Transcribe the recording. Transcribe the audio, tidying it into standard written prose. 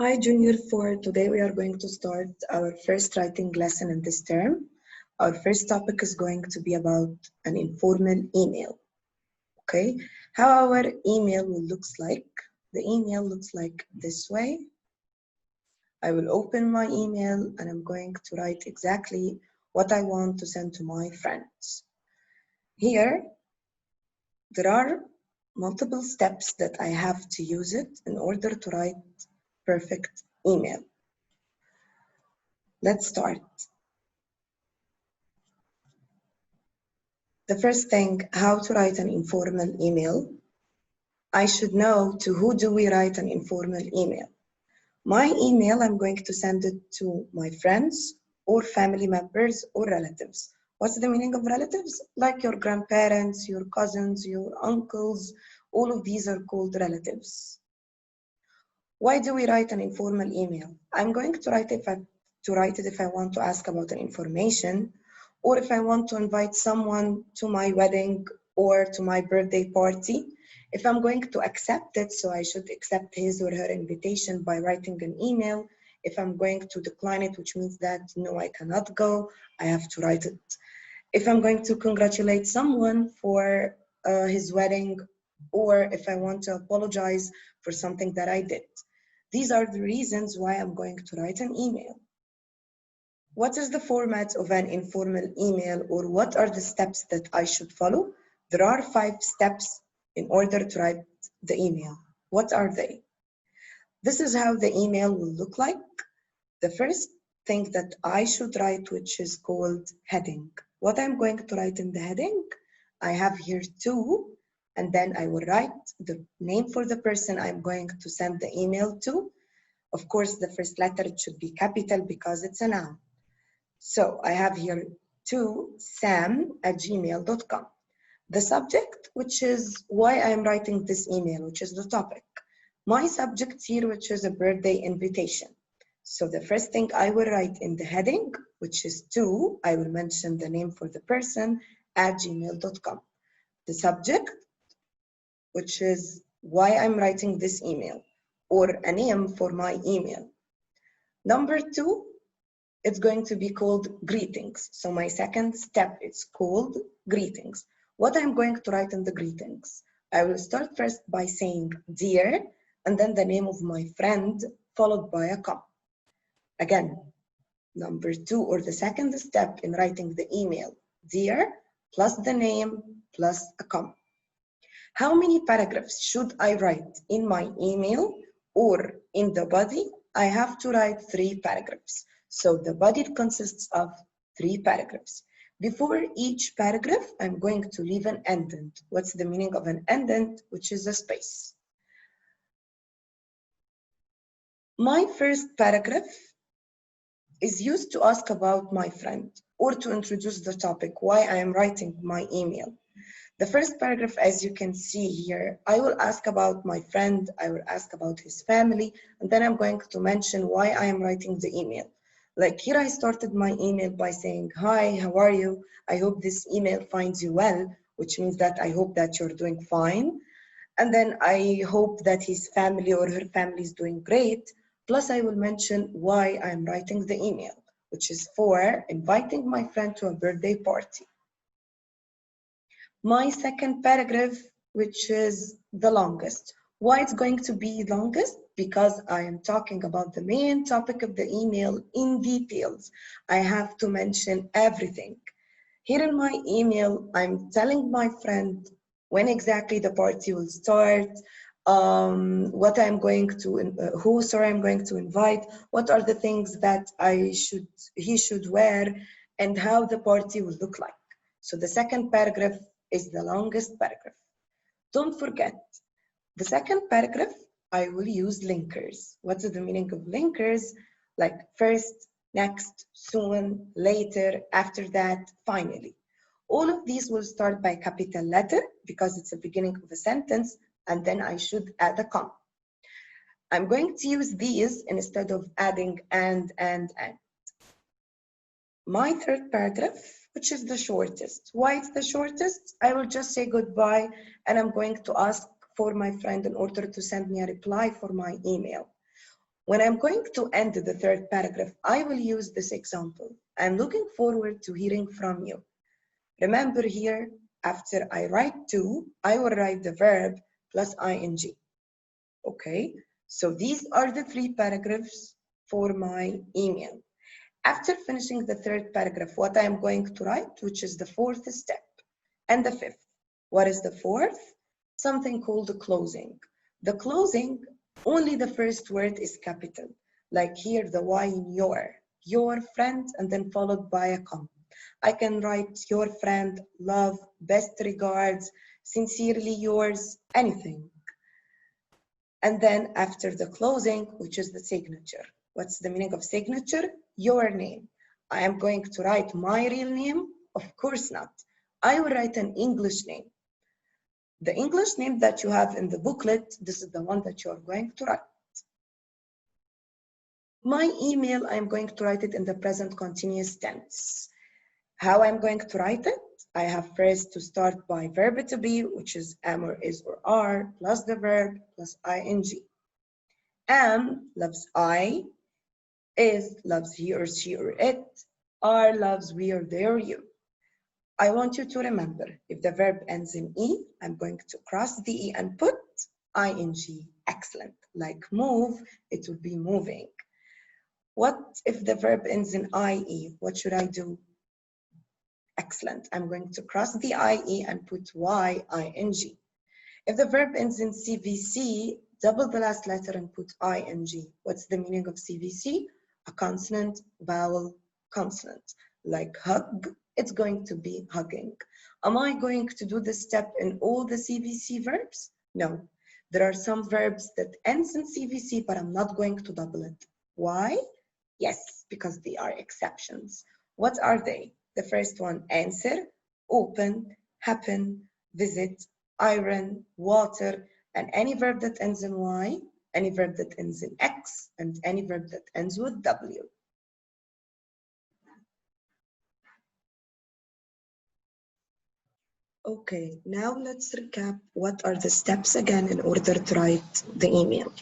Hi Junior 4, today we are going to start our first writing lesson in this term. Our first topic is going to be about an informal email. Okay, how our email will looks like. The email looks like this way. I will open my email and I'm going to write exactly what I want to send to my friends. Here, there are multiple steps that I have to use it in order to write perfect email. Let's start. The first thing, how to write an informal email. I should know to who do we write an informal email. My email, I'm going to send it to my friends or family members or relatives. What's the meaning of relatives? Like your grandparents, your cousins, your uncles, all of these are called relatives. Why do we write an informal email? I'm going to write it if I want to ask about an information, or if I want to invite someone to my wedding or to my birthday party. If I'm going to accept it, so I should accept his or her invitation by writing an email. If I'm going to decline it, which means that no, I cannot go, I have to write it. If I'm going to congratulate someone for his wedding, or if I want to apologize for something that I did. These are the reasons why I'm going to write an email. What is the format of an informal email, or what are the steps that I should follow? There are 5 steps in order to write the email. What are they? This is how the email will look like. The first thing that I should write, which is called heading. What I'm going to write in the heading, I have here 2, and then I will write the name for the person I'm going to send the email to. Of course, the first letter should be capital because it's a noun. So I have here to sam@gmail.com. The subject, which is why I'm writing this email, which is the topic. My subject here, which is a birthday invitation. So the first thing I will write in the heading, which is to, I will mention the name for the person @gmail.com. The subject, which is why I'm writing this email, or a name for my email. Number 2, it's going to be called greetings. So my second step is called greetings. What I'm going to write in the greetings? I will start first by saying dear, and then the name of my friend, followed by a comma. Again, number 2, or the second step in writing the email, dear, plus the name, plus a comma. How many paragraphs should I write in my email or in the body? I have to write 3 paragraphs. So the body consists of 3 paragraphs. Before each paragraph, I'm going to leave an indent. What's the meaning of an indent? Which is a space. My first paragraph is used to ask about my friend or to introduce the topic, why I am writing my email. The first paragraph, as you can see here, I will ask about my friend, I will ask about his family, and then I'm going to mention why I am writing the email. Like here, I started my email by saying, hi, how are you? I hope this email finds you well, which means that I hope that you're doing fine. And then I hope that his family or her family is doing great. Plus, I will mention why I'm writing the email, which is for inviting my friend to a birthday party. My second paragraph, which is the longest. Why it's going to be longest? Because I am talking about the main topic of the email in details. I have to mention everything. Here in my email, I'm telling my friend when exactly the party will start, what I'm going to, I'm going to invite, what are the things that he should wear, and how the party will look like. So the second paragraph is the longest paragraph. Don't forget, the second paragraph, I will use linkers. What is the meaning of linkers? Like first, next, soon, later, after that, finally. All of these will start by capital letter because it's the beginning of a sentence, and then I should add a comma. I'm going to use these instead of adding and. My third paragraph, which is the shortest. Why it's the shortest? I will just say goodbye and I'm going to ask for my friend in order to send me a reply for my email. When I'm going to end the third paragraph, I will use this example. I'm looking forward to hearing from you. Remember here, after I write to, I will write the verb plus ing. Okay, so these are the 3 paragraphs for my email. After finishing the third paragraph, what I am going to write, which is the 4th step, and the 5th. What is the 4th? Something called the closing. The closing, only the first word is capital. Like here, the Y in your friend, and then followed by a comma. I can write your friend, love, best regards, sincerely yours, anything. And then after the closing, which is the signature. What's the meaning of signature? Your name. I am going to write my real name? Of course not. I will write an English name. The English name that you have in the booklet, this is the one that you are going to write. My email, I'm going to write it in the present continuous tense. How I'm going to write it? I have first to start by verb to be, which is am or is or are, plus the verb, plus ing. Am loves I, is loves he or she or it, are loves we or they or you. I want you to remember, if the verb ends in E, I'm going to cross the E and put ing. Excellent. Like move, it would be moving. What if the verb ends in IE? What should I do? Excellent. I'm going to cross the IE and put ing. If the verb ends in CVC, double the last letter and put ing. What's the meaning of CVC? A consonant, vowel, consonant. Like hug, it's going to be hugging. Am I going to do this step in all the CVC verbs? No. There are some verbs that ends in CVC, but I'm not going to double it. Why? Yes, because they are exceptions. What are they? The first one, answer, open, happen, visit, iron, water, and any verb that ends in Y, any verb that ends in X, and any verb that ends with W. Okay, now let's recap what are the steps again in order to write the email.